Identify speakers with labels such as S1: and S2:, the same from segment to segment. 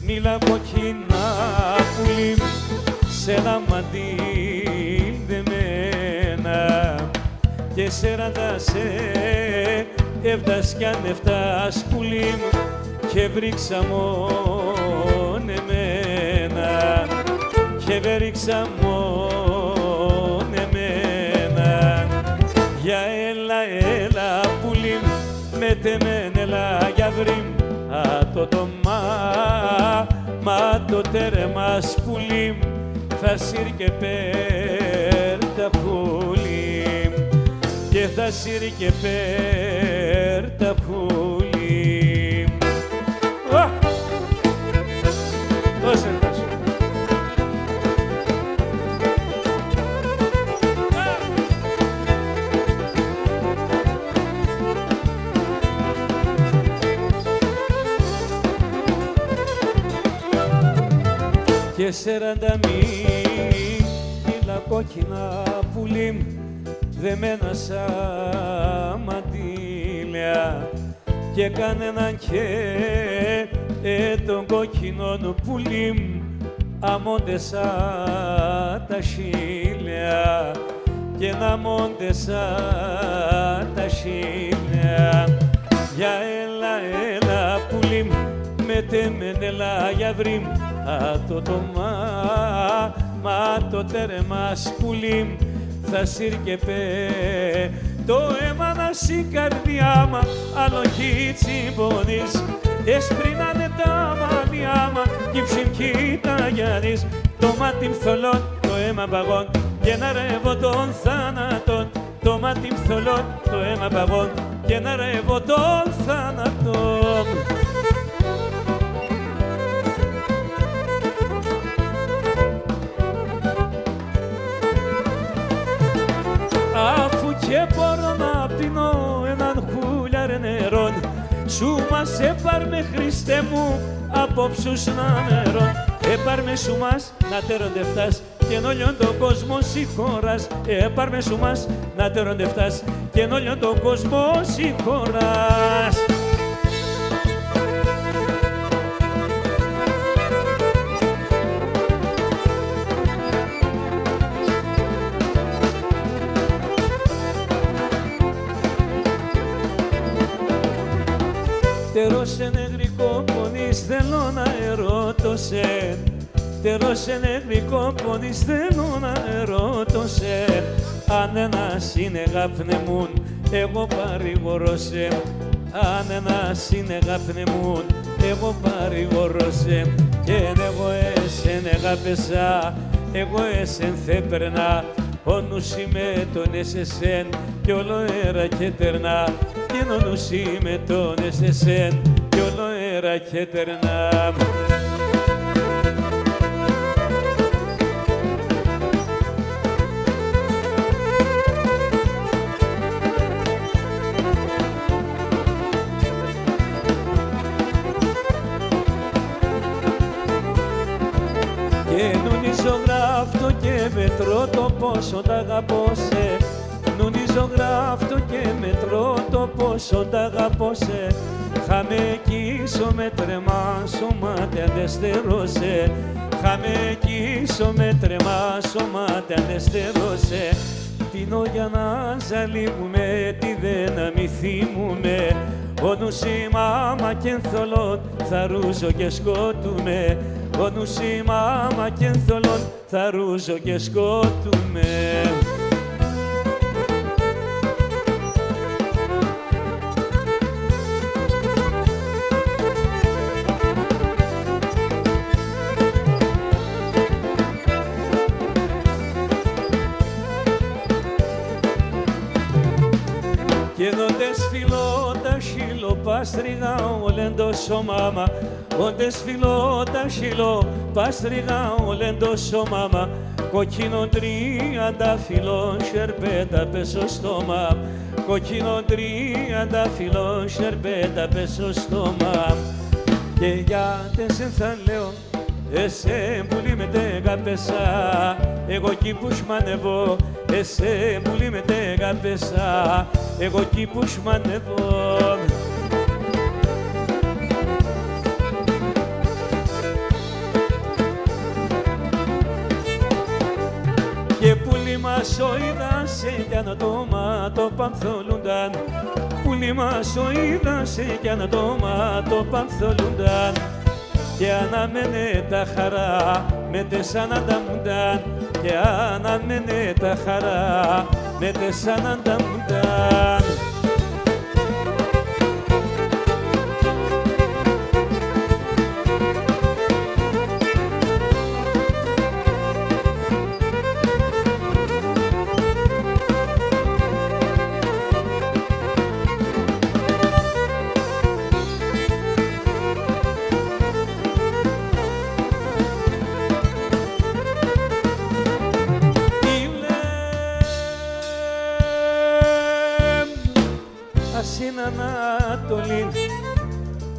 S1: μίλα κοκκινά πουλί σε ένα μαντήλ δεμένα και 40 σε έφτας κι αν έφτας πουλί και βρήξα μόνο εμένα και βρήξα μόνο εμένα για έλα πουλί με τεμέν έλα για βρήμ μα το τέρμα σπουλί θα σύρει και πέρ τα πουλί και θα σύρει και πέρ τα πουλί. Δώσε μας. Και 40 μίλα κόκκινα πουλί δεμένα σαν μαντήλια και κανέναν και τον κόκκινον πουλί αμόντε σαν τα χείλια και να μόντε σαν τα χείλια για έλα πουλί με τεμενέλα για βρήμ μα το τέρμα σπουλί θα σύρει και πέ το αίμα να σύ καρδιά μα αλοχή τσιμπονείς εσπρίνανε τα μαλλιά μα κι ψυχή τα γιάννης το μάτι μθολόν το αίμα παγών και να ρεύω τον θάνατον το μάτι μθολόν το αίμα παγών και να ρεύω τον θάνατον. Αφού και μπορώ να πίνω έναν χούλιαρ νερόν σου μας έπαρμε Χριστέ μου απόψους να νερόν έπαρμε σου μας να τέρονται φτάς και εν όλιον τον κόσμο συγχωράς έπαρμε σου μας να τέρονται φτάς και εν όλιον τον κόσμο συγχωράς. Τερώσε νεγρικό πονείς θέλω να ερωτώσαι Τερώσε νεγρικό πονείς θέλω να ερωτώσαι αν ένας είναι γαπνεμούν εγώ παρηγορώσαι αν ένας είναι γαπνεμούν εγώ παρηγορώσαι και εγώ εσέν εγάπεσα εγώ εσέν θε περνά ο νους είμαι τον εσεσέν κι όλο αέρα και τερνά και ο νους είμαι τον εσεσέν κι όλο αέρα και τερνά. Και νουνίζω γράφτω και μετρώ το πόσο τ' αγαπώ σε νουνίζω γράφτω και μετρώ το πόσο τ' αγαπώ σε χαμε κοίσω με τρεμάσω μάται αντεστερώσε χαμε κοίσω με τρεμάσω μάται αντεστερώσε πίνω για να ζαλίγουμε τι δεν να μη θυμούμε ο νους είμαι άμα και ενθολόν θα ρούζω και σκότουμε ο νους είμαι άμα και ενθολόν θα ρούζω και σκότουμε. Και δόντες φιλώ τα χείλω παστριγάω λεν το σώμα δόντες φιλώ τα χείλω παστριγάω λεν το σώμα κοκκίνο τριαντάφυλλο σερπέτα πες στο στόμα κοκκίνο τριαντάφυλλο σερπέτα πες στο στόμα και γιατί σε θα λέω εσέ πουλί με τεγαπέσα εγώ εκεί που σμανεύω εσέ πουλί με τεγαπέσα εγώ εκεί που σμανεύω κι ανατόμα πανθολούνταν. Πουλί μας ο είδασε κι ανατόμα πανθολούνταν. Και αναμένε τα χαρά με τεσσάν ανταμούνταν. Και αναμένε τα χαρά με τεσσάν ανταμούνταν. Στην Ανατολή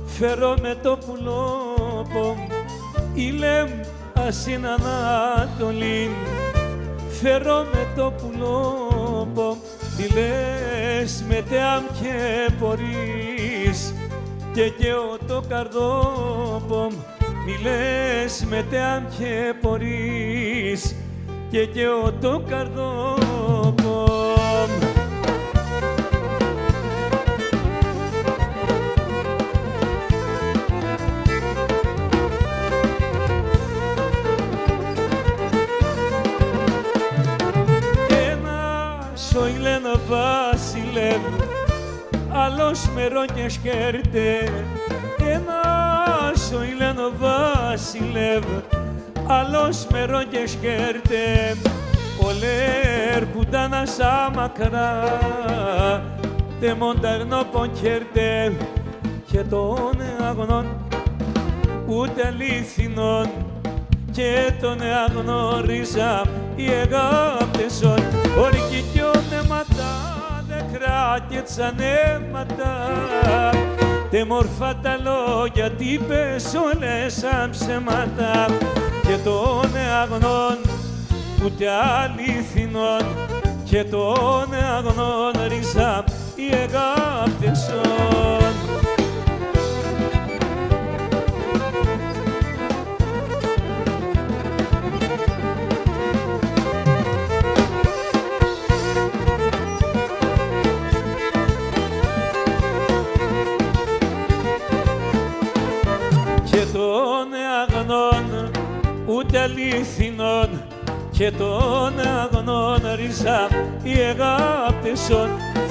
S1: φέρω με το πουλόπο, Ηλέμ στην Ανατολή φέρω με το πουλόπο. Τι λες με τεάμ και πορείς και καίω το καρδόπο. Μη λες με τεάμ και πορείς και καίω το καρδόπο. Βασιλεύ, άλλος μερό και σκέρτε. Ένας ο Ηλένο Βασιλεύ, άλλος μερό και σκέρτε. Ολέρ πουτάνα σα μακρά, τε μονταρνό πονκέρτε. Και των αγνών ούτε αλήθινων, και τον αγνώριζα οι αγάπτεσον. Όρκη κι ονέματα, νεκρά και τσανέματα. Τε μορφά τα λόγια τι είπες όλες σαν ψέματα. Και των αγνών ούτε αλήθινων, και των αγνώριζα οι αγάπτεσον. Των αγνών ούτε αλήθινων, και των αγνών ρίζα οι αγάπτεσον.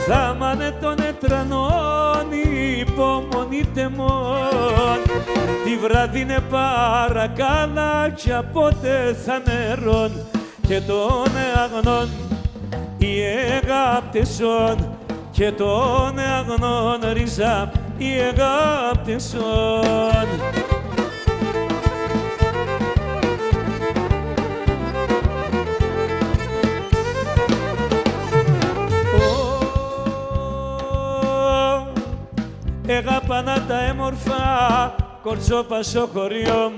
S1: Θα μάνε των ετρανών υπομονείτε μόν. Τη βράδυ είναι παρακάλα κι απότε θα νερών. Και των αγνών οι αγάπτεσον, και των αγνών ρίζα οι αγάπτεσον. Έγαπανα τα έμορφα κορτσόπα στο χωριό.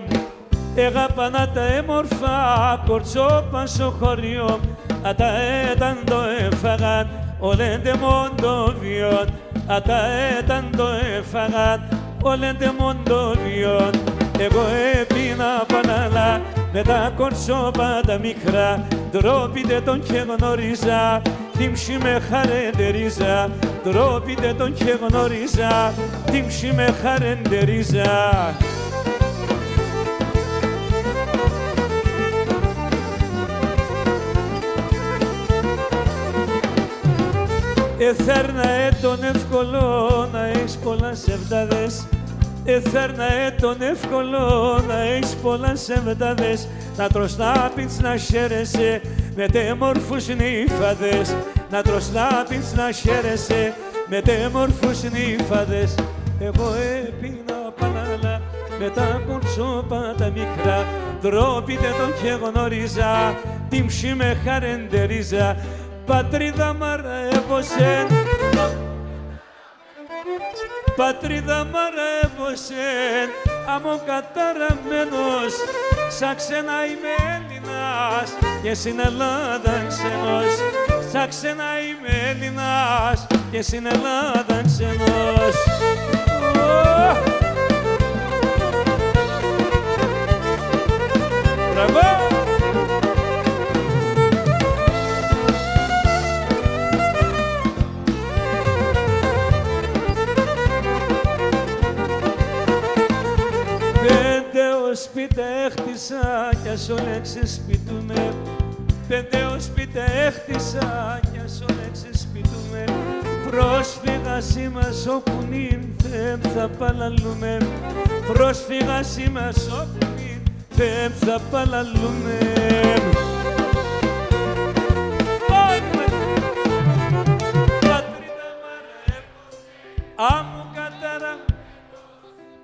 S1: Έγαπανα τα έμορφα κορτσόπα στο χωριό. Ατα έταν το έφαγαν ολέντε μοντοβιόν. Ατα έταν το έφαγαν ολέντε μοντοβιόν. Εγώ έπινα παναλά με τα κορτσόπα τα μικρά. Ντρόπιτε τον και γνώριζα, τίμψη με χαρεντερίζα. Ντρόπιτε τον και γνώριζα, τίμψη με χαρεντερίζα. Εθέρνα τον εύκολο να έχεις πολλά σεβδάδες. Εθέρνα τον εύκολο να έχεις πολλά σεβδάδες. Να τρως να πεις να χαίρεσαι με τέμορφους νύφαδες. Να τρως να πεις να χαίρεσαι με τέμορφους νύφαδες. Εγώ έπινα πανάλα με τα κορτσόπα τα μικρά. Ντρόπιτε τον και γνώριζα, τίμψη με χαρεντερίζα. Πατρίδα μ' αρεύωσεν, πατρίδα μ' αρεύωσεν, άμμο καταραμένος. Σαν ξένα είμαι Έλληνας και στην Ελλάδα ξένος. Σαν ξένα είμαι Έλληνας και στην Ελλάδα ξένος. Μπράβο! σπίτι έχτισα κι ας όλα ξεσπιτούμε. 5 σπίτι έχτισα κι ας όλα ξεσπιτούμε. Πρόσφυγας είμαστε όπου νυν, δεν θα παλαλούμε. Πρόσφυγας είμαστε όπου νυν, δεν θα παλαλούμε. Άμμο κατάρα,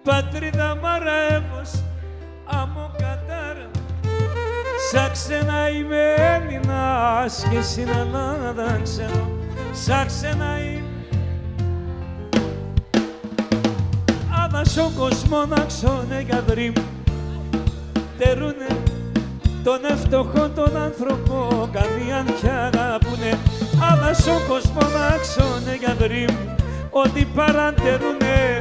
S1: πατρίδα μαραεύος, άμμο κατάρα. Σαν ξένα είμαι Έλληνας και στην Ελλάδα ξέρω. Σαν ξένα είμαι άδας ο κοσμόναξον εγκαδρύμ. Τερούνε τον ευτοχό τον άνθρωπο καμίαν κι αγαπούνε. Άδας ο κοσμόναξον εγκαδρύμ. Ότι παραντερούνε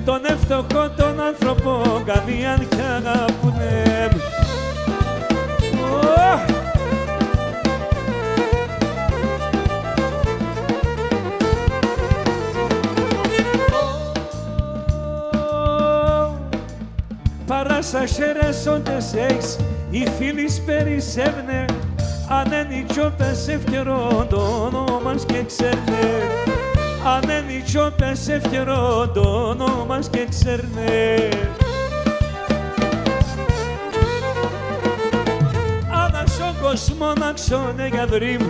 S1: τον ευτοχό τον άνθρωπο καμίαν κι αγαπούνε. Παράσαχερες όντες έχεις οι φίλοι περισσεύνε. Αν είναι οι τσόπες ευκαιρό το όνομα και ξέρνε. Αν είναι οι τσόπες ευκαιρό το όνομα και ξέρνε. Άδας ο κοσμόναξον εγκαδρύμ.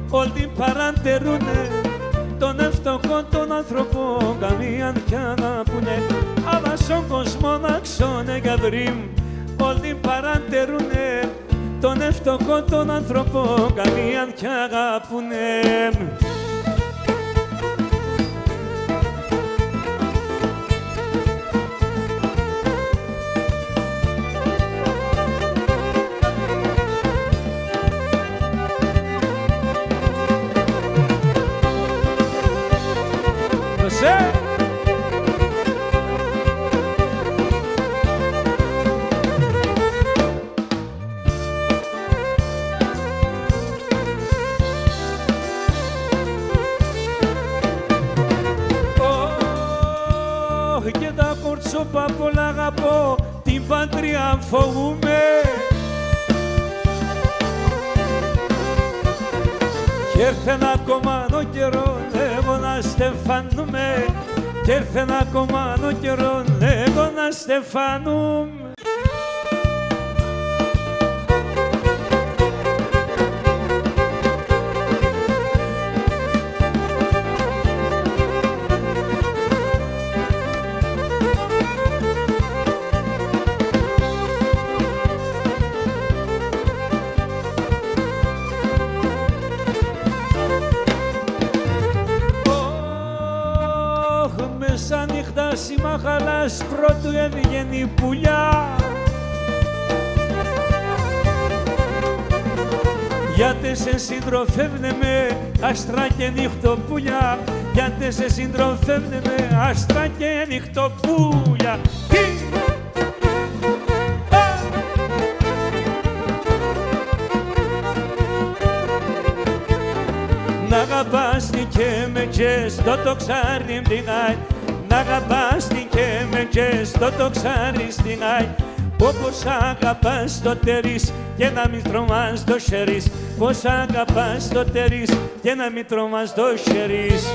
S1: Όλοι παραντερούνε τον ευτοχό τον άνθρωπο καμίαν κι αγαπούνε. Άδας ο κοσμόναξον εγκαδρύμ. Όλοι παραντερούνε τον ευτοχό τον άνθρωπο καμίαν κι αγαπούνε. Και τα κορτσόπα πολλά αγαπώ, την πατριά φοβούμαι. Κι έρθε ένα κομμάνο καιρό, εγώ να στεφανούμε. Κι έρθε ένα κομμάνο καιρό, εγώ να στεφανούμε. Μέσα νύχτα συμμαχαλάς πρώτου έβγαινε η πουλιά. Γιατί σε συντροφεύνε με άστρα και νυχτοπούλια. Γιατί σε συντροφεύνε με άστρα και νυχτοπούλια. Να αγαπάς την και με τζες το τοξάρι μτυνάει. Να αγαπάς την και με τζες το τοξάρι στυνάει. Όπως αγαπάς το τερίς και να μην τρομάς το χερίς. Πώς αγαπάς το τερίς και να μην τρομάς το χερίς.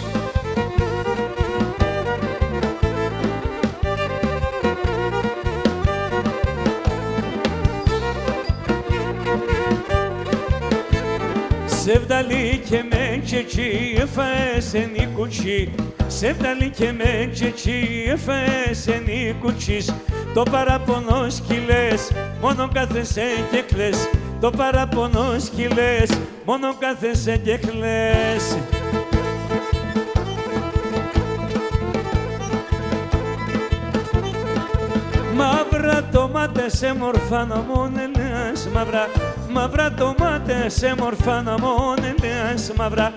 S1: Sevdali kemençeci efeseni kuçi. Sevdali kemençeci efeseni kuçis. Το παραπονό σκυλές, μόνο κάθεσαι και κλαις. Το παραπονό σκυλές, μόνο κάθεσαι και κλαις. Μαύρα τομάτες σε μορφά να μόνελες μαύρα. Μαύρα τομάτες σε μορφά να μόνελες μαύρα.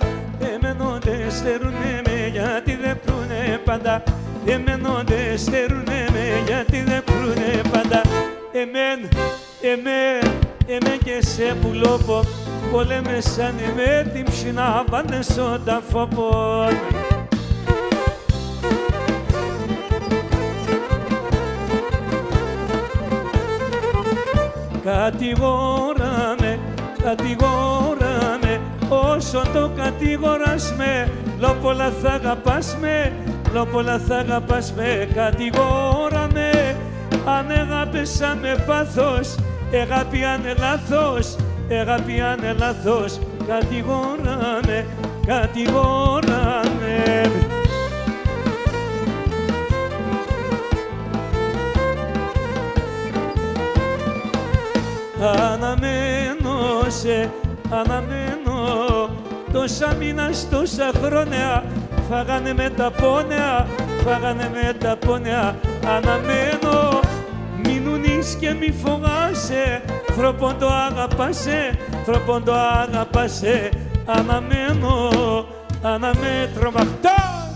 S1: Εμένω δε στερούνε με γιατί δεν προύνε πάντα. Εμένω δε στερούνε με γιατί δεν προύνε πάντα. Εμέν και σε πουλόπο. Πολέμε σαν με την ψινά πάνε στο ταφόπο. κατηγόραμε, κατηγόραμε, όσο το κατηγοράς με, λόπολα θα αγαπάς με, λόπολα θα αγαπάς με, κατηγόραμε, αν αγάπησα με πάθος, αγάπη αν λάθος, αγάπη αν λάθος, κατηγόραμε, κατηγόραμε. Αναμένω σε, αναμένω, τόσα μήνας, τόσα χρόνια, φάγανε με τα πόνια, φάγανε με τα πόνια, αναμένω, μείνουνεις και μη φοβάσαι, θροπον το αγαπάσαι, θροπον το αγαπάσαι, αναμένω, αναμέτρο μαχτά.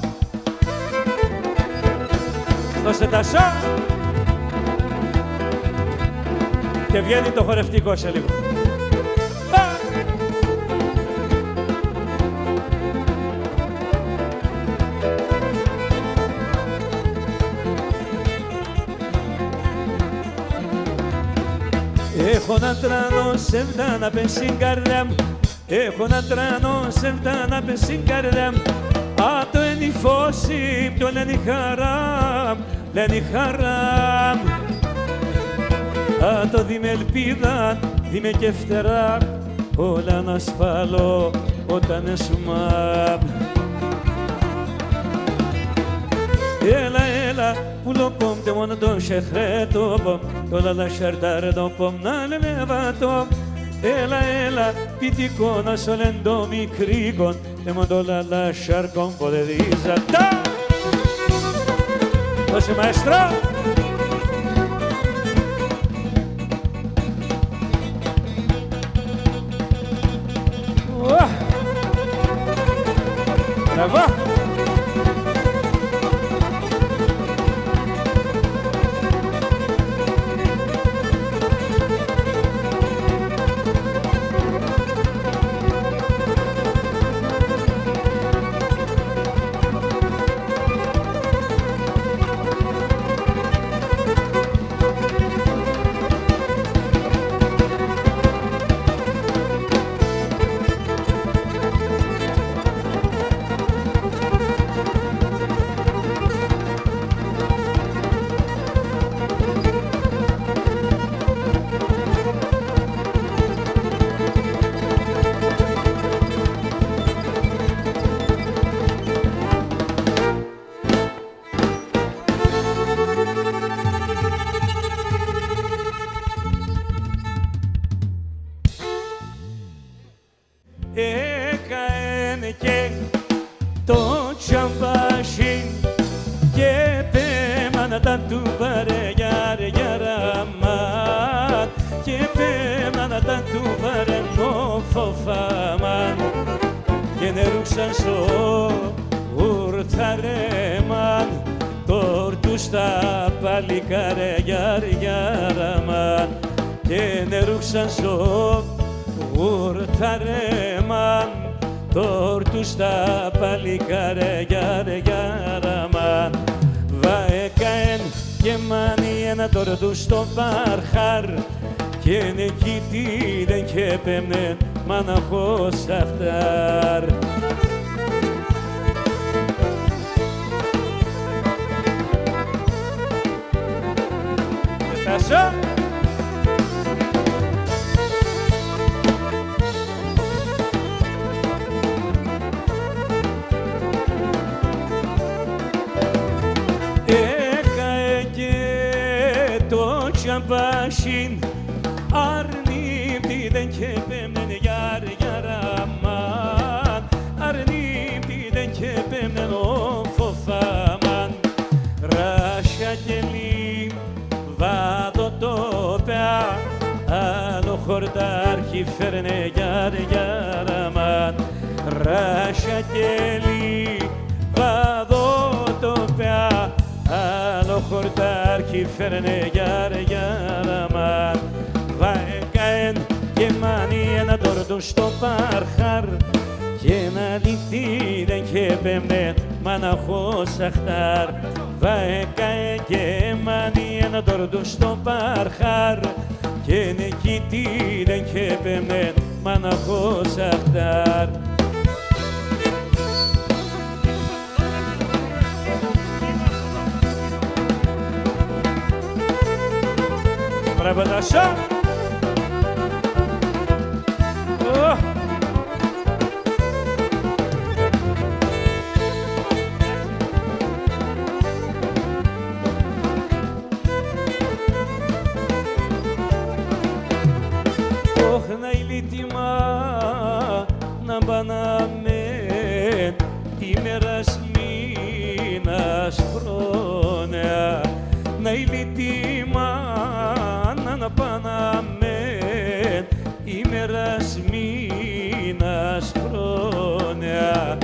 S1: Δώσε τα σά και βγαίνει το χορευτικό σε λίγο. Έχω να τρανώ σε να πες στην καρδιά μου, έχω να τρανώ σε να πες στην καρδιά μου, α το είναι η φώση, το λένε η χαρά, λένε η χαρά. Α το δι' με ελπίδα, δι' με και φτερά, όλα να σπάλω όταν εσουμά. Έλα, έλα, που lo pom, te μόνο το σεχρέτο πom, το λαλασσαρτάρ το πom, να λελεβατώ. Έλα, έλα, πιτικό να σολέντο μικρίκον, te μόνο το λαλασσάρ κομποδεδίζα. Τα! Δώσε μαέστρο! Μπράβο! Έκαεν και το τσαμπάσιν και πέμανα τα του βαρεγιαρεγιαραμάν και πέμανα τα του βαρενοφοφαμάν και νερούξαν σο ουρθαρέμαν τόρτου στα παλικαρεγιαρεγιαραμάν και νερούξαν σο ουρθαρέμαν τόρτου στα παλικαρεγιαρεγιαραμάν βαεκαεν και μάνι ένα τόρτου στο παρχάρ και νεκίτιδεν και πέμνεν μαναχός αχτάρ. Τάσο! Τσαμπάσιν αρνήπτηδεν και πέμνεν γιαραραμάν αρνήπτηδεν και πέμνεν φοφαμάν ράσια και λίμ βαδοτόπια άλλο χορτάρχη φέρνε γιαραραμάν ράσια και λίμ βαδοτόπια άλλο χορτάρχη φέρνε γιαραραμάν βαεκαεν και μάνι ένα τόρτο στο παρχάρ και ένα λιθίδεν και πέμνε μαναχός αχτάρ βαεκαεν και μάνι ένα τόρτο στο παρχάρ και νεκητήρεν και πέμνεν μαναχός αχτάρ. Μπράβο Τάσο! Να ηλίτιμα να πανάμε ημέρας μήνας χρόνια, να ηλίτιμα να πανάμε ημέρας μήνας χρόνια,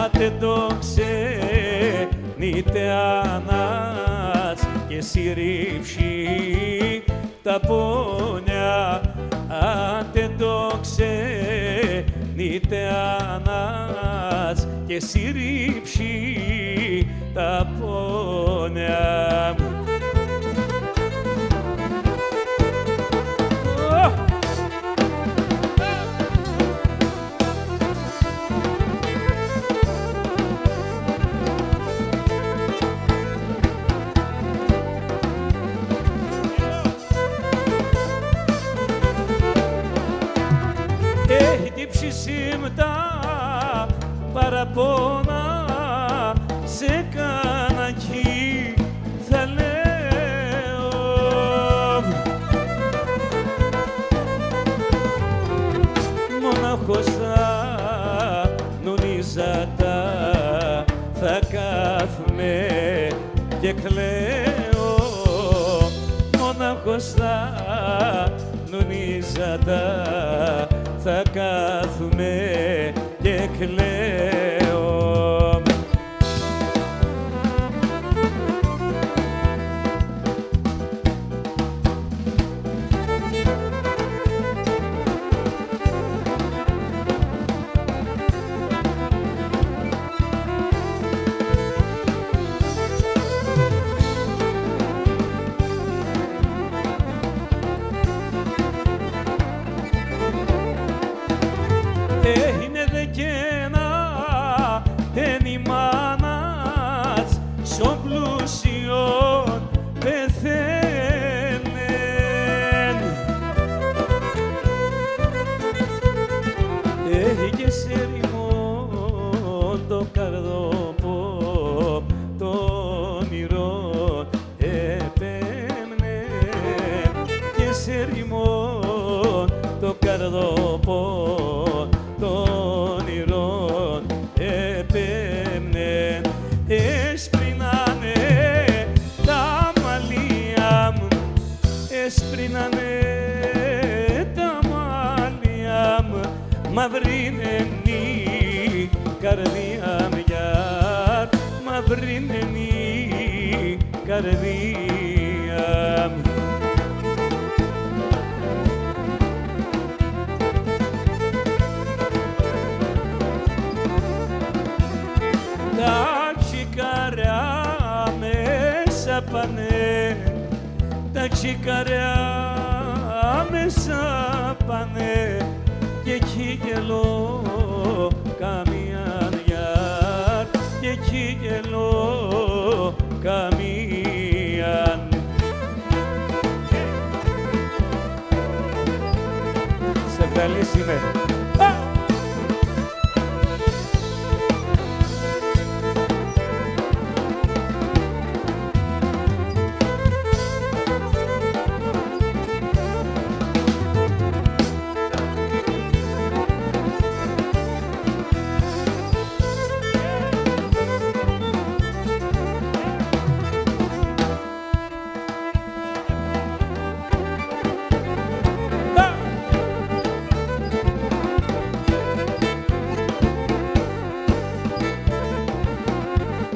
S1: άτε το ξενείτε ανάς και συρρήψει τα πόνια, άτε το ξενείτε ανάς και συρρήψει τα πόνια. Σύμπτα παραπονά σε κανακί θα λέω, μονάχος θα νονίζατα θα κάθουμε και κλαίω, μονάχος θα νονίζατα θα κάθουμε και κλαίω. Είναι δε κένα τένει μάνας σον πλούσιον πεθαίνεν, και σε ρημόν το καρδόπο των όνειρων επέμνε, και σε ρημόν το καρδόπο των όνειρων επέμνε, έσπρινανε τα μαλλιά μου, έσπρινανε τα μαλλιά μου, μαυρίνεν η καρδιά μου, μαυρίνεν η καρδιά μου. Τα τσικαριά μέσα πάνε, τα τσικαριά μέσα πάνε, και εκεί γελώ καμιάν γιάρ, και εκεί γελώ καμιάν. Σε καλή είμαι.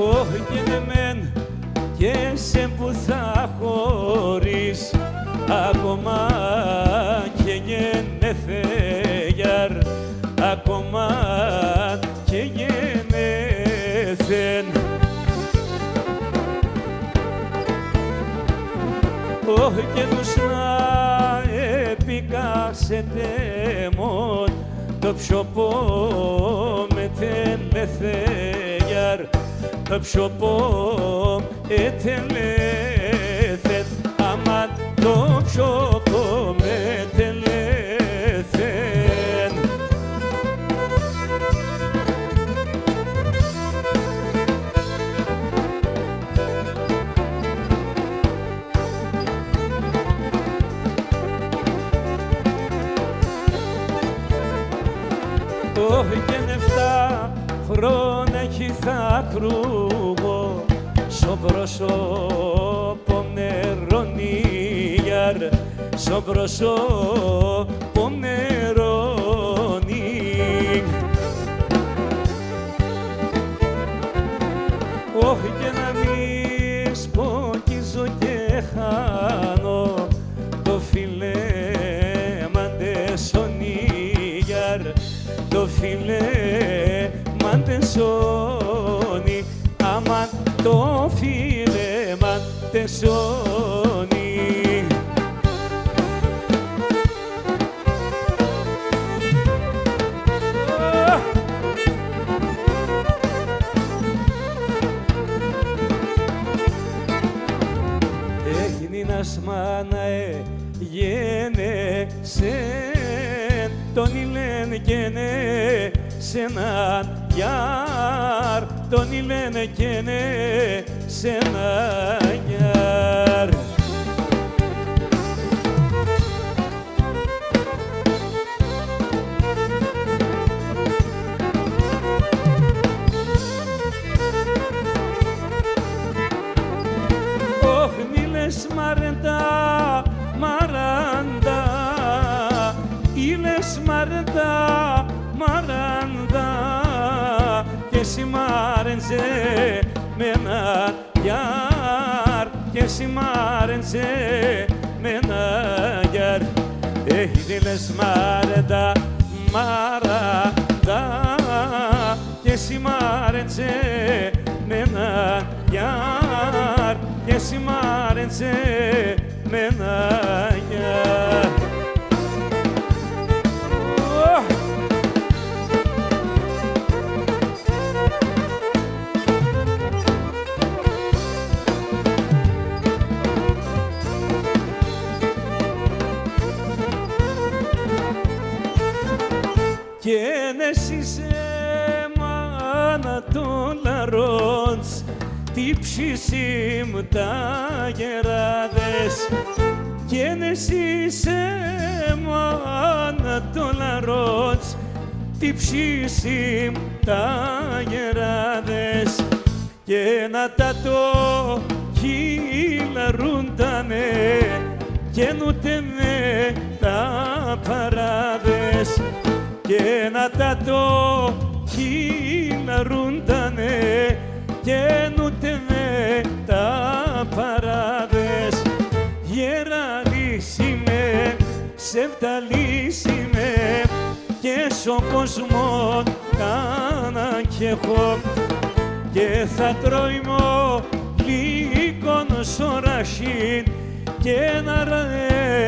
S1: Όχι και μεν και σε που θα χωρίς, ακόμα και γεννηθέγιαρ, ακόμα και γεννηθέν. Όχι και τους να τελικά σε τέμον το πιο πω με τελεθέγιαρ το πιο πω ετελεθέτ αμάν το πιο πω με τελεθέν. Όχι και 7 χρόνια έχει θα κρούγω στο πρόσωπο νερονίγιαρ στο πρόσωπο νερονί. Όχι και να μη σποκίζω και χάνω το φιλέ μαντεσονίγιαρ το φιλέ μαντεσόνι αμάν το φιλέ μαντεσόνι. Έγινας μάνα γενέσαι τον ηλένε καινέ σε έναν γιάρ τον ηλένε καινέ σε έναν γιάρ. Όχι μη λες μαρέντα μαράντα ήλες μαρέντα μαράντα και εσύ μάρεντζε με ένα γιάρ και εσύ μάρεντζε με ένα γιάρ. Έχει λες μαρέντα μαράντα και εσύ μάρεντζε με ένα γιάρ και εσύ μάρεντζε με ένα γιάρ. Και εσύ σε μάνα το λαρόντς τι ψήσιμ τα γεράδες και εσύ σε μάνα το λαρόντς τι ψήσιμ τα γεράδες και να τα το χειλαρούντανε και νούτε με τα παράδες και να τα το χειλαρούντανε και νούτε με τα παράδες. Γεραλίσιμε, σεφταλίσιμε και σο κόσμο κάνα κι έχω και θα τρώιμω λίγον σωρασίν και να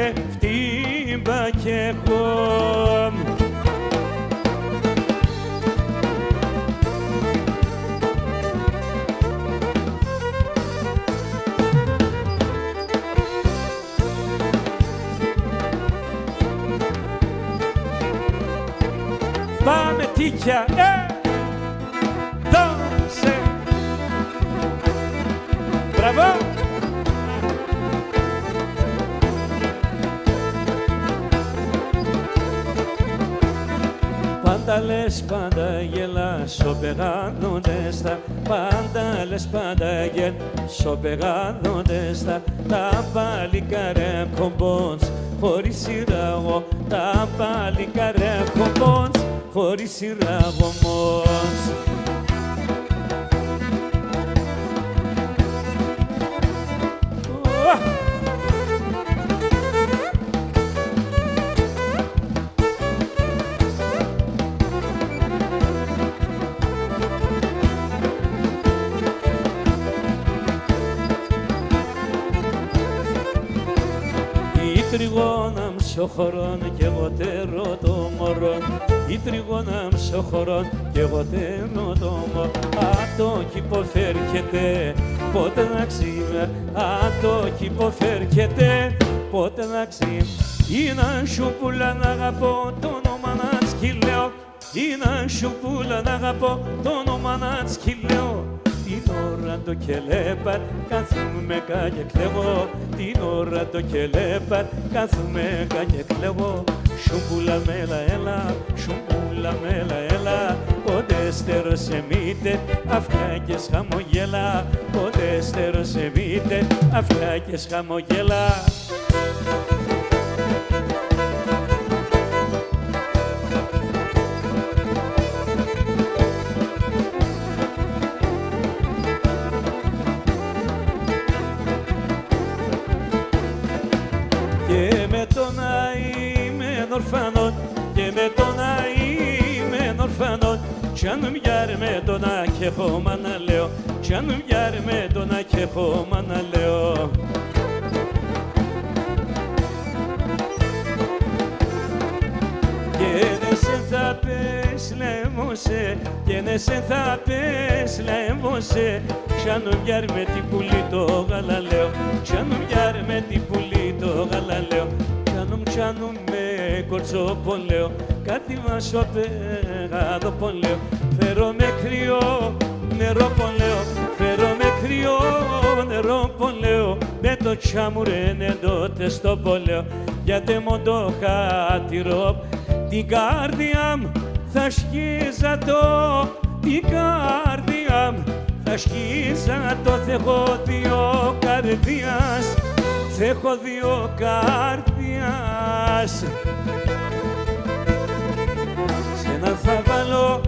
S1: ρεύτημπα κι έχω. Πάμε τίκια, δώσε! Μπράβο! Πάντα λες, πάντα γελάς, ο πεγάδοντες τα πάντα λες, πάντα γελάς, ο πεγάδοντες τα παλικάρια κομπόντς χωρίς σειράγω, τα παλικάρια κομπόντς χωρίς σειράγω μόντς. Η τριγώνα μου ψοχωρών κι εγώ τέρω το μωρόν. Η τριγώνα ψοχωρών κι εγώ τέρω το μωρόν. Το κήπο φέρκεται πότε να ξύμε. Το κήπο φέρκεται πότε να ξύμε. Ή να σου πουλά να αγαπώ το όνομα να σκυλέω. Ή να σου πουλά να αγαπώ το όνομα να σκυλέω. Την ώρα το κελέπαρ κάθομαι και κλαίω. Την ώρα το κελέπαρ κάθομαι και κλαίω. Σουμπούλα μέλα έλα, σουμπούλα μέλα έλα. Πότε στέρωσε μήτε αυτά και χαμογέλα. Πότε στέρωσε μήτε αυτά και χαμογέλα. Και με το να είμαι ορφανόν, και με το να είμαι ορφανόν, κι αν μοιάρ με το να κι έχω μάνα λέω, κι αν μοιάρ με το να κι έχω μάνα λέω. Και ναι σε θα πες λέμωσε, και ναι σε θα πες λέμωσε, κι αν μοιάρ με την πουλή το γαλαλαίο, κι αν μοιάρ με την πουλή το γαλαλαίο. Κι αν με κορτσοπολέω, κάτι βάσω πεγάδο πολέω. Φέρω με κρύο νερό πολέω, φέρω με κρύο νερό πολέω. Με το τσάμουρε τότε στο πολέω, γιατί μου το χάτηρο. Την καρδιά μου θα σκίζα το, την καρδιά μου θα σκίζα το. Θα έχω δύο καρδιάς, θα έχω δύο καρδιάς. Σ' έναν θα βάλω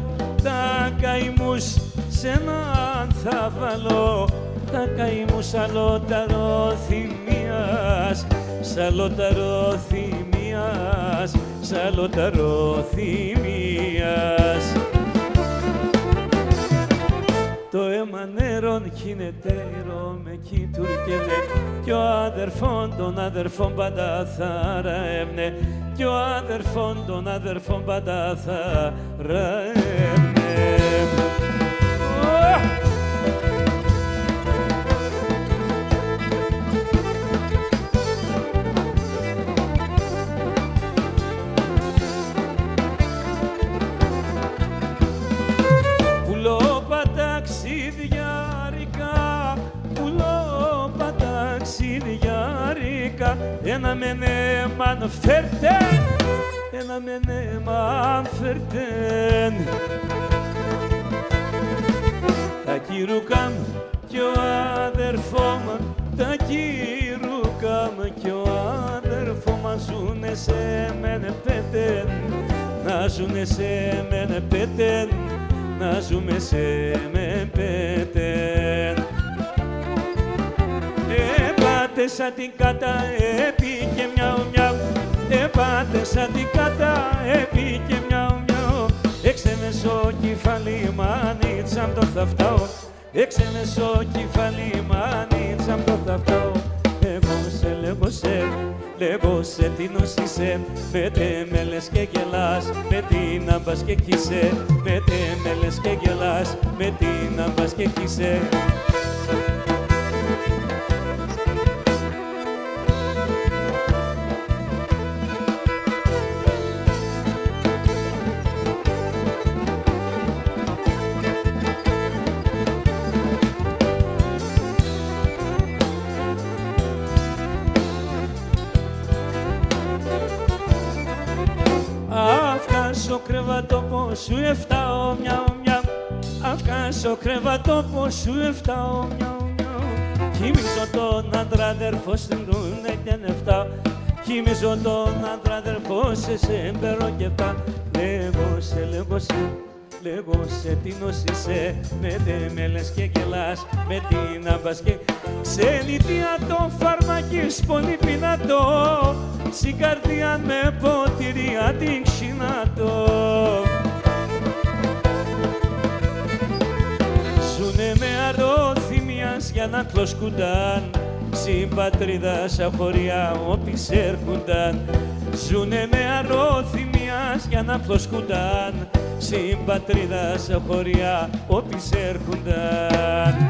S1: τα καημούς, σ' έναν θα βάλω τα καημούς. Σαλόταρο θυμίας, σαλόταρο θυμίας, σαλόταρο θυμίας. Το αίμα νερόν γίνεται με κοίτουρκενε, κι ο αδερφόν των αδερφών πάντα θα ραέμνε, κι ο αδερφόν των αδερφών πάντα θα ραέμνε. Ένα μενέμαν φέρτεν, ένα μενέμαν φέρτεν. Τα κυρούκα μου κι ο αδερφό μου, τα κυρούκα μου κι ο αδερφό μου ζουνε σε μένε πέτεν, να ζουνε σε μένε πέτεν, να ζούμε σε με πέτεν. Πάτε σαν την κάτα έπι και μιαου μιαου, πάτε σαν την κάτα έπι και μιαου μιαου. Έξεμεσο κεφάλι μανίτσα μ' το θαυτάω, έξεμεσο κεφάλι μανίτσα μ' το θαυτάω. Λέγω σε τι νοσήσε, πέτε με λες και γελάς, με την άμπας και κοίσε, πέτε με λες και γελάς, με την άμπας και κοίσε. Αύκασο κρεβατό πως σου εφτάω μιαου μιαου, αύκασο κρεβατό πως σου εφτάω μιαου μιαου. Κοιμίζω τον άντρα αδερφό στην ρούνε και νεφτάω, κοιμίζω τον άντρα αδερφό σε μπερό και πά. Λέγω σε τι νοσήσε, με με λες και γελάς, με την άμπας και ξενιτία το φαρμακής πολύ πινατό, στην καρδιά με ποτηρία την ξυνατό. Ζουνε με αρρώθυμιας για να κλωσκούνταν, στη στην πατρίδα σαν χωριά όποις έρχονταν, ζουνε με αρρώθυμιας για να φλωσκούνταν, στην πατρίδα σαν χωριά όποις έρχονταν.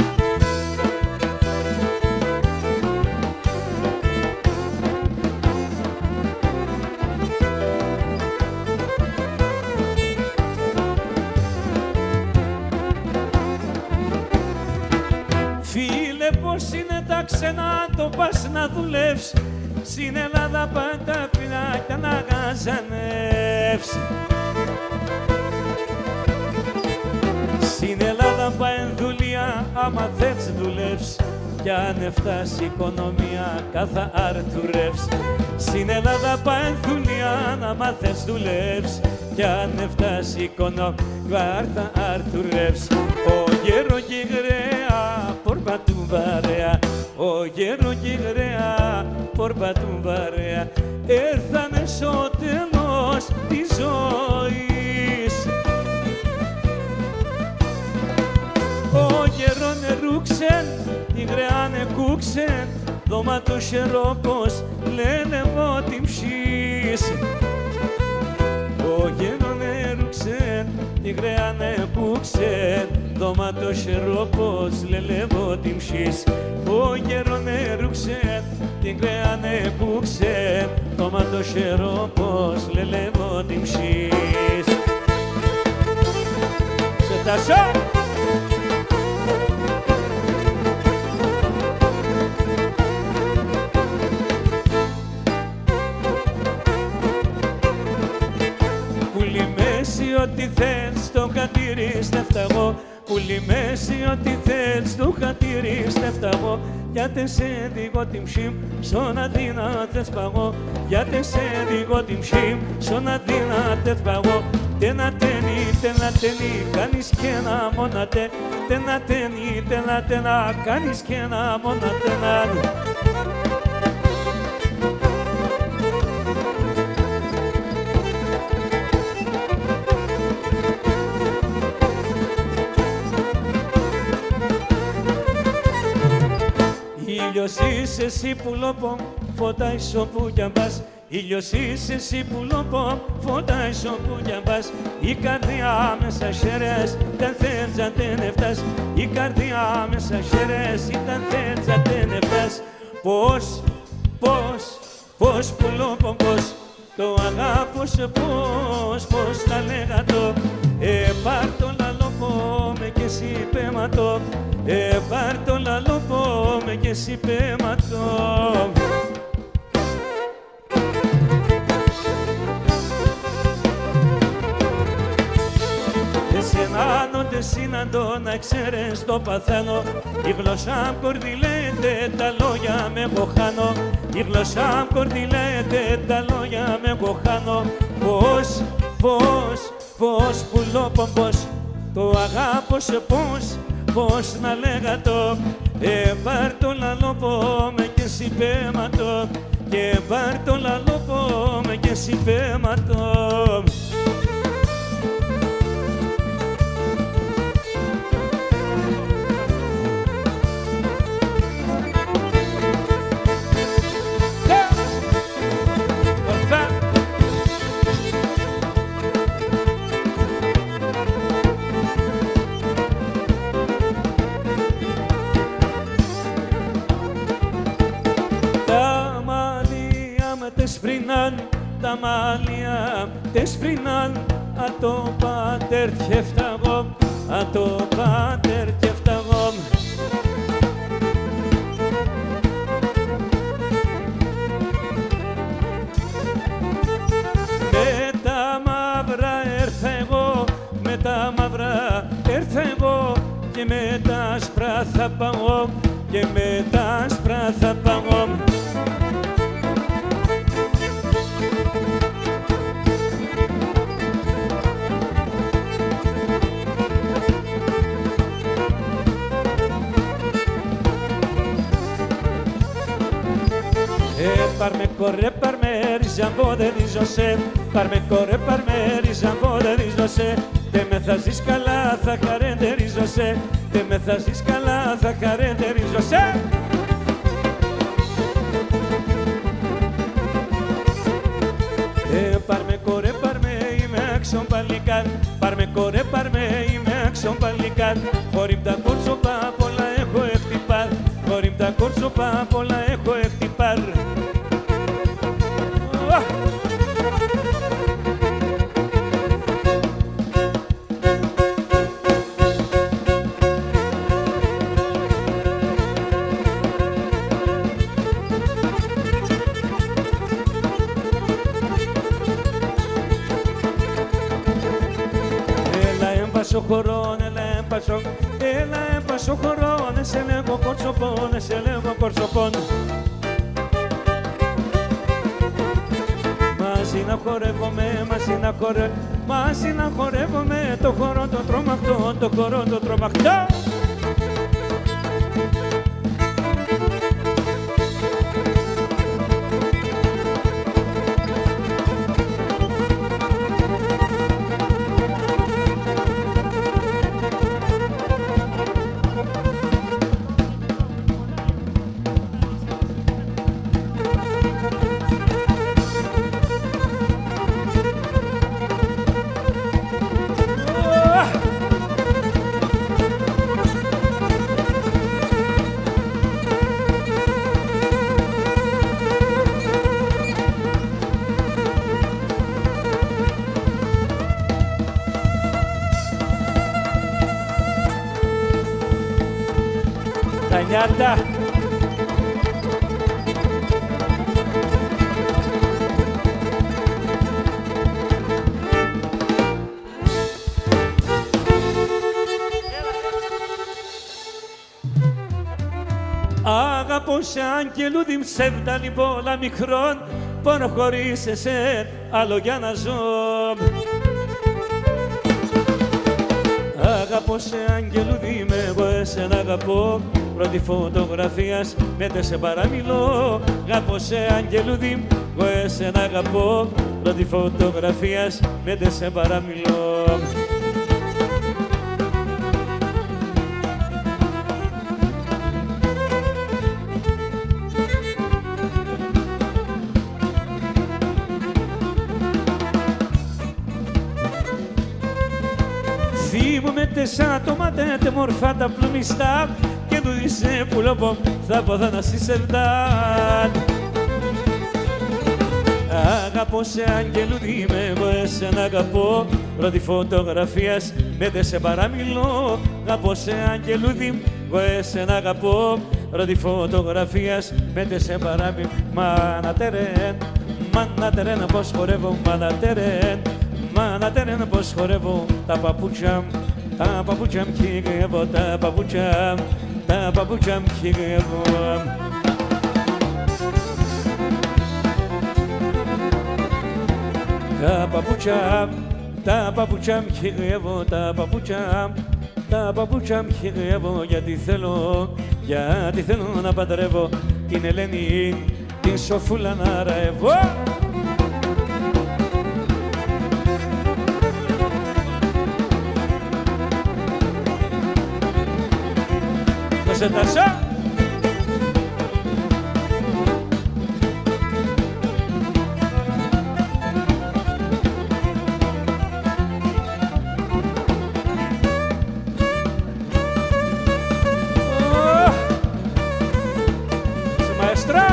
S1: Φίλε, πώς είναι τα ξένα, το πας να δουλεύεις, στην Ελλάδα πάντα φυλάκια να γαζανεύεις. Στην Ελλάδα πάει δουλειά, άμα θες δουλεύεις, κι αν φτάσει οικονομία καθα αρτουρεύς. Στην Ελλάδα πάει δουλειά, άμα θες δουλεύεις, κι αν φτάσει οικονομία καθα αρτουρεύς. Ο γέρο και γραία, πόρπα του βαρέα, ο γέρο και γραία, πόρπα του βαρέα, έρθανε στο τέλος της ζωής. Ο γέρο νερούξεν, η γραία νεκούξεν, δώματο χερόπος, λένε εγώ την ψής. Ο γέρο νερούξεν, η γραία νεκούξεν, δώματο χερόπος, λένε εγώ την ψής. Ο γέρο νερούξεν, την γραία νεκούξεν, δώματο χερόπος, λένε εγώ την ψής. Σε τασό! Ό,τι θες στο χατήρι στεφταγώ, πουλί μέση ό,τι θες στο χατήρι στεφταγώ, γιατί σε δίγω την ψήμ, στον αδύνα θες παγώ, γιατί σε δίγω την ψήμ, στον αδύνα θες παγώ. Τενατένει, κάνεις και ένα μονατέ, τενατένα, κάνεις και ένα μονατένα. Ήλιος είσαι εσύ που λόπω, φωτάεις όπου κι αν πας. Ήλιος είσαι εσύ που λόπω, φωτάεις όπου κι αν πας. Η καρδιά μέσα χέρες, δεν θέλεις να την εφτάς. Η καρδιά μέσα χέρες, ήταν θέλεις να την εφτάς. Πώς που λόπω, πώς το αγάπω σε πώς θα λέγα το. Πάρ' το λαλό με κι εσύ πέματο, πάρ' το λαλό με κι εσύ πέματο. Εσενάνονται συναντώ να ξέρεις το παθαίνω. Η γλώσσα μου κορδιλέται, τα λόγια με κοχάνω. Η γλώσσα μου κορδιλέται, τα λόγια με κοχάνω. Πώς που λόπω, πώς το αγάπω σε πώς να λέγα το. Πάρ' το λαλό με κι εσύ πέματο, και πάρ' το λαλό με κι εσύ πέματο. Τα μάλια τες πρινάν, α το πάτερ και φταγώ, α το πάτερ και φταγώ. Με τα μαύρα έρθα εγώ, με τα μαύρα έρθα εγώ, και με τα άσπρα θα πάω, και με τα άσπρα θα πάω. Parme corre, parme ριζαμπό δεν ριζωσέ. Parme corre, parme ριζαμπό δεν ριζωσέ. Τε με θα ζεις καλά θα χαρέντε ριζωσέ. Τε με θα ζεις καλά θα χαρέντε ριζωσέ. άξιο παλικάρ. Πάρ' με κορέ, πάρ' με, είμαι άξιο παλικάρ. Χωρί τα κόρτσοπα απ' όλα έχω εκτυπάρ. Χωρί τα κόρτσοπα απ' όλα έχω εκτυπάρ. Έμπασο χωρών, έλα έμπασο χωρών, σε λέγω κορτσοπών, σε λέγω κορτσοπών. Μαζί να χορεύομαι, μαζί να χορεύομαι, το χορό το τρομακτό, το χορό το τρομακτό. Τα νιάτα. Αγαπώ σε άγγελούδι ψεύδα λιμπόλα μικρόν, πόνο χωρίς εσέν άλλο για να ζω. Αγαπώ σε άγγελούδι με εγώ εσένα αγαπώ, πρώτη φωτογραφίας μέτε σε παραμιλώ. Αγαπώ σε άγγελούδι εγώ εσένα αγαπώ, πρώτη φωτογραφίας μέτε σε παραμιλώ. Θυμούμαι τεσσάτομα τέτε μορφά τα πλουμιστά και του δισε που λόγω θα ποδά να συσσερδάν. Αγαπώ σε άγγελούδι με εγώ εσένα αγαπώ, πρώτη φωτογραφίας μέτε σε παραμιλώ. Αγαπώ σε άγγελούδι εγώ εσένα αγαπώ, πρώτη φωτογραφίας μέτε σε παραμιλώ. Μάνα τερέν πως χορεύω, μάνα τερέν πως χορεύω, τα παπούτσια μ' χειρεύω, τα παπούτσια μ' χειρεύω. Τα παπούτσια μ' χειρεύω, τα παπούτσια μ' χειρεύω, γιατί θέλω να παντρεύω την Ελένη, την Σοφούλα να ρεύω. Δώσε τα σα! Maestra.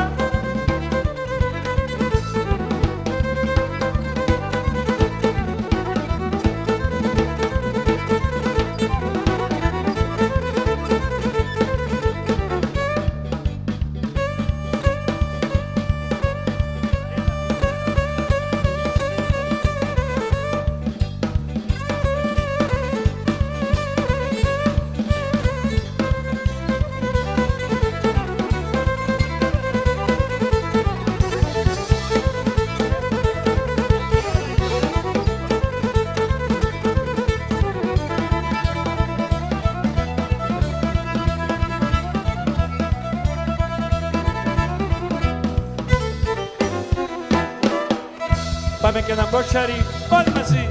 S1: Πάμε και ένα μπόξαρι, όλοι μαζί.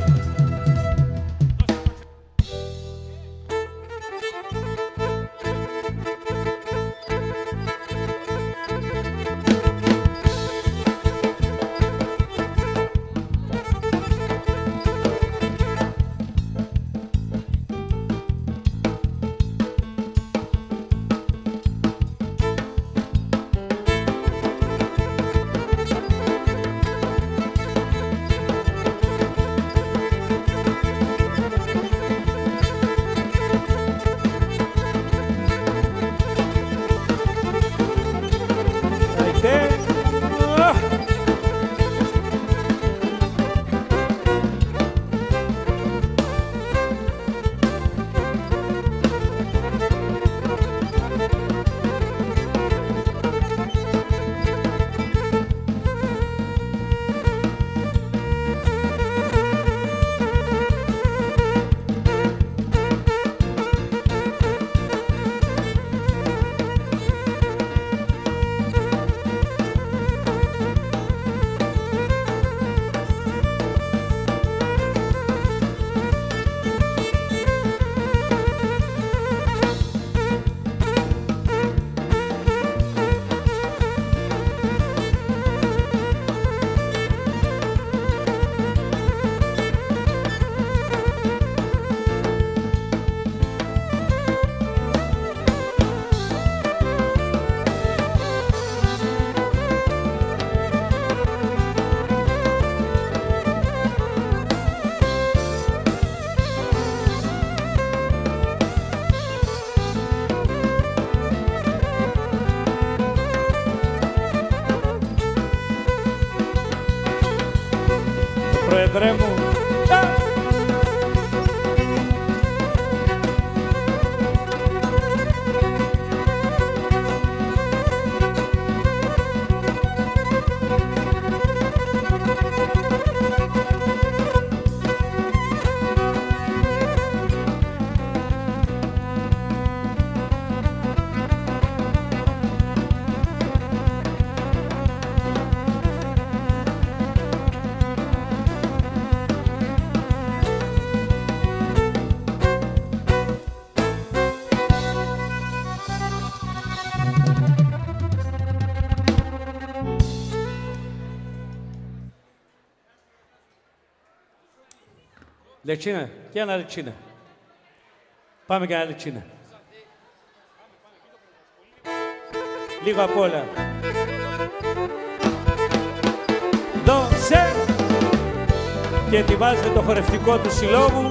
S1: Πρόεδρε μου. Λετσίνα, και ένα λετσίνα. Πάμε και ένα λετσίνα. Λίγο απ' όλα. Δώσε! Και ετοιμάζεται το χορευτικό του συλλόγου.